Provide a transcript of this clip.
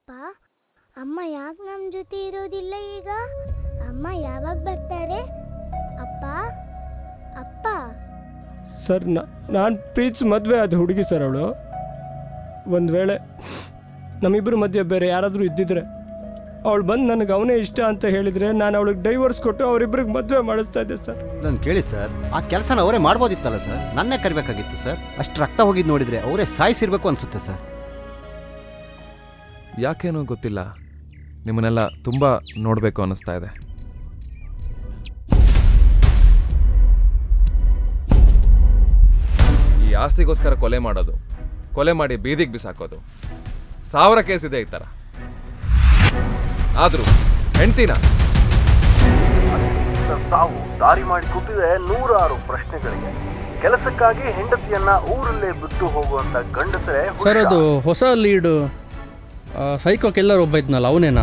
ಅಪ್ಪ ಅಮ್ಮ ಯಾಕೆ ನಮ್ಮ ಜೊತೆ ಇರೋದಿಲ್ಲ ಈಗ? ಅಮ್ಮ ಯಾವಾಗ ಬರ್ತಾರೆ? ಅಪ್ಪ ಅಪ್ಪ. ಸರ್ ನಾನು ಪ್ರೀತ್ಸ್ ಮದುವೆ ಆದ ಹುಡುಗಿ ಸರ್ ಅವಳು. ಒಂದು ವೇಳೆ ನಮ್ಮಿಬ್ಬರ ಮಧ್ಯೆ ಬೇರೆ ಯಾರಾದರೂ ಇದ್ದಿದ್ರೆ ಅವಳು ಬಂದು ನನಗೆ ಅವನೇ ಇಷ್ಟ ಅಂತ ಹೇಳಿದರೆ ನಾನು ಅವಳಿಗೆ ಡೈವರ್ಸ್ ಕೊಟ್ಟು ಅವರಿಬ್ಬರಿಗೆ ಮದುವೆ ಮಾಡಿಸ್ತಾ ಇದ್ದೆ ಸರ್. ನಾನು ಕೇಳಿ ಸರ್, ಆ ಕೆಲಸನ ಅವರೇ ಮಾಡ್ಬೋದಿತ್ತಲ್ಲ ಸರ್? ನನ್ನೇ ಕರಿಬೇಕಾಗಿತ್ತು ಸರ್. ಅಷ್ಟು ರಕ್ತ ಹೋಗಿದ್ದು ನೋಡಿದರೆ ಅವರೇ ಸಾಯಿಸಿರ್ಬೇಕು ಅನಿಸುತ್ತೆ ಸರ್. ಯಾಕೇನೋ ಗೊತ್ತಿಲ್ಲ, ನಿಮ್ಮನ್ನೆಲ್ಲ ತುಂಬ ನೋಡಬೇಕು ಅನ್ನಿಸ್ತಾ ಇದೆ. ಈ ಆಸ್ತಿಗೋಸ್ಕರ ಕೊಲೆ ಮಾಡೋದು, ಕೊಲೆ ಮಾಡಿ ಬೀದಿಗೆ ಬಿಸಾಕೋದು, 1000 ಕೇಸ್ ಇದೆ ಈ ಥರ. ಆದರೂ ಹೆಂಡ್ತಿನ ತಾವು ದಾರಿ ಮಾಡಿ ಕೊಟ್ಟಿದೆ 106 ಪ್ರಶ್ನೆಗಳಿಗೆ. ಕೆಲಸಕ್ಕಾಗಿ ಹೆಂಡತಿಯನ್ನ ಊರಲ್ಲೇ ಬಿಟ್ಟು ಹೋಗುವಂತ ಗಂಡಸರೇ. ಸರ್ ಅದು ಹೊಸ ಲೀಡು ಸೈಕೋ ಕೆಲ್ಲರ್ ಒಬ್ಬ ಇದ್ನಲ್ಲ ಅವನೇನಾ?